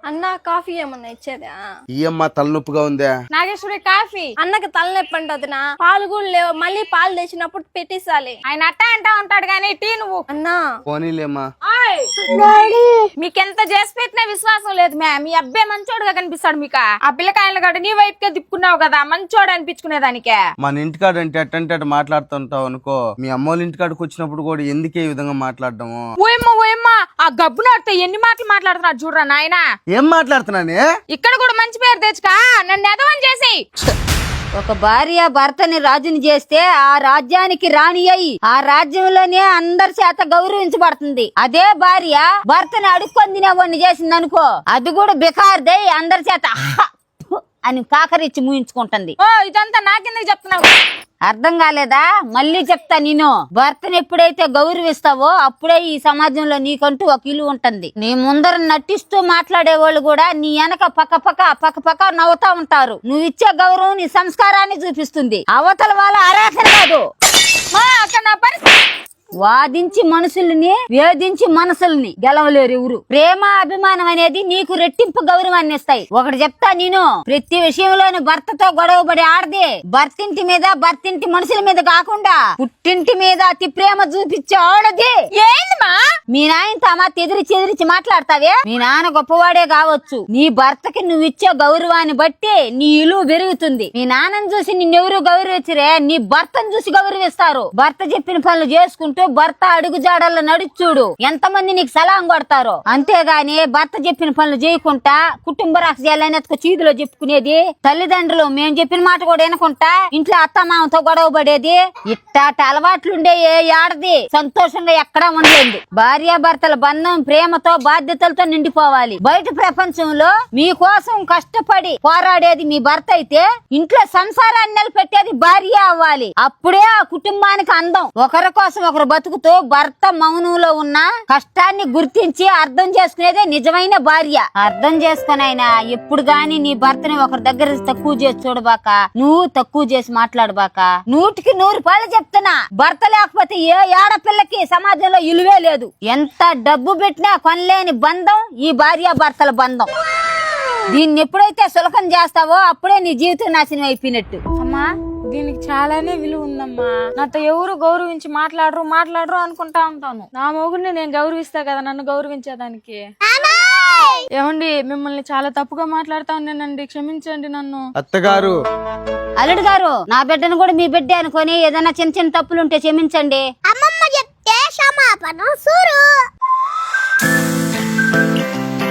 అన్న కాఫీ ఏమన్నా ఇచ్చేదా? ఈయమ్మ తలనొప్పిగా ఉందా? నాగేశ్వరి కాఫీ. అన్నకి తలనొప్పి అంటదినా, పాలు కూడా లేవు, మళ్ళీ పాలు తెచ్చినప్పుడు పెట్టిస్తాలి. ఆయన అట్టా అంటా ఉంటాడు గానీ టీ నువ్వు. అన్నా పోనీలేమ్మా. మీకెంత చేసి పెట్టినా విశ్వాసం లేదు మీ అబ్బాయి మంచోడుగా కనిపిస్తాడు మీకు. ఆ పిల్లకాయలు గడ నీ వైపుకే తిప్పుకున్నావు కదా, మంచోడు అనిపించుకునేదానికే. మన ఇంటికాడ అంటే అట్టంటే అటు మాట్లాడుతుంటావు అనుకో, మీ అమ్మోళ్ళ ఇంటికాడికి వచ్చినప్పుడు కూడా ఎందుకే ఈ విధంగా మాట్లాడటము? ఓయమ్మా ఆ గబ్బు నాడితే ఎన్ని మాటలు మాట్లాడుతున్నాడు చూడరా నాయన. ఏం మాట్లాడుతున్నానే? ఇక్కడ కూడా మంచి పేరు తెచ్చుకా నన్ను ఎదవని చేసి. ఒక భార్య భర్తని రాజుని చేస్తే ఆ రాజ్యానికి రాణి అయి ఆ రాజ్యంలోనే అందరి చేత గౌరవించబడుతుంది. అదే భార్య భర్తని అడుక్కొని తినేవాడిని చేసింది అనుకో, అది కూడా బికార్దై అందరి చేత అని కాకరిచ్చి ముయించుకుంటుంది. ఇదంతా నాకెందుకు చెప్తున్నావు? అర్థం కాలేదా? మళ్ళీ చెప్తా. నేను భర్తను ఎప్పుడైతే గౌరవిస్తావో అప్పుడే ఈ సమాజంలో నీకంటూ ఒక ఇల్లు ఉంటుంది. నీ ముందర నటిస్తూ మాట్లాడే వాళ్ళు కూడా నీ వెనక పక్క నవ్వుతా ఉంటారు. నువ్వు ఇచ్చే గౌరవం నీ సంస్కారాన్ని చూపిస్తుంది, అవతల వాళ్ళ అర్హత కాదు. వాదించి మనుషుల్ని వేధించి మనసుల్ని గెలవలేరు ఎవరు. ప్రేమ అభిమానం అనేది నీకు రెట్టింపు గౌరవాన్ని ఇస్తాయి. ఒకటి చెప్తా, నేను ప్రతి విషయంలోని భర్తతో గొడవపడి ఆడదే భర్తింటి మీద భర్తింటి మనుషుల మీద కాకుండా పుట్టింటి మీద అతి ప్రేమ చూపించే ఆడది. ఏందమ్మా మీ నాయనతో అమ్మా చెదిరించి మాట్లాడతావే? మీ నాన్న గొప్పవాడే కావచ్చు, నీ భర్తకి నువ్వు ఇచ్చే గౌరవాన్ని బట్టి నీ ఇలువ పెరుగుతుంది. మీ నాన్నని చూసి నిన్నెవరు గౌరవించరే, నీ భర్తను చూసి గౌరవిస్తారు. భర్త చెప్పిన పనులు చేసుకుంటూ భర్త అడుగు జాడల్లో నడిచూడు, ఎంతమంది నీకు సలాం కొడతారో. అంతేగాని భర్త చెప్పిన పనులు చేయకుండా కుటుంబ రాక్షసాలని చీదులో చెప్పుకునేది, తల్లిదండ్రులు మేము చెప్పిన మాట కూడా వినకుండా ఇంట్లో అత్తమామతో గొడవ పడేది, ఇట్టాట అలవాట్లుండే ఏ ఆడది సంతోషంగా ఎక్కడా ఉండలేదు. భార్యాభర్తల బంధం ప్రేమతో బాధ్యతలతో నిండిపోవాలి. బయట ప్రపంచంలో మీకోసం కష్టపడి పోరాడేది మీ భర్త అయితే ఇంట్లో సంసారాన్ని నిలబెట్టేది భార్య అవ్వాలి. అప్పుడే ఆ కుటుంబానికి అందం. ఒకరి కోసం ఒకరు బతుకుతూ భర్త మౌనంలో ఉన్న కష్టాన్ని గుర్తించి అర్థం చేసుకునేదే నిజమైన భార్య. అర్థం చేసుకునైనా ఎప్పుడు గాని నీ భర్తని ఒకరి దగ్గర తక్కువ చేసి చూడబాక, నువ్వు తక్కువ చేసి మాట్లాడబాక. 100కి 100 పాలు చెప్తున్నా, భర్త లేకపోతే ఏ ఆడపిల్లకి సమాజంలో ఇలువే లేదు. ఎంత డబ్బు పెట్టినా కొనలేని బంధం ఈ భార్య భర్తల బంధం. దీన్ని ఎప్పుడైతే సులకం చేస్తావో అప్పుడే నీ జీవితం నాశనం అయిపోయినట్టు. అమ్మా దీనికి చాలానే విలువ ఉందమ్మా. నాతో ఎవరు గౌరవించి మాట్లాడరు అనుకుంటా ఉంటాను. నా మొగుడిని నేను గౌరవిస్తా కదా నన్ను గౌరవించేదానికి. ఏమండి మిమ్మల్ని చాలా తప్పుగా మాట్లాడుతా ఉన్నానండి, క్షమించండి నన్ను. అత్తగారు, అల్లుడు గారు, నా బిడ్డను కూడా మీ బిడ్డ అనుకొని ఏదైనా చిన్న చిన్న తప్పులుంటే క్షమించండి. అమ్మమ్మ చెప్తే క్షమాపణ సూరు.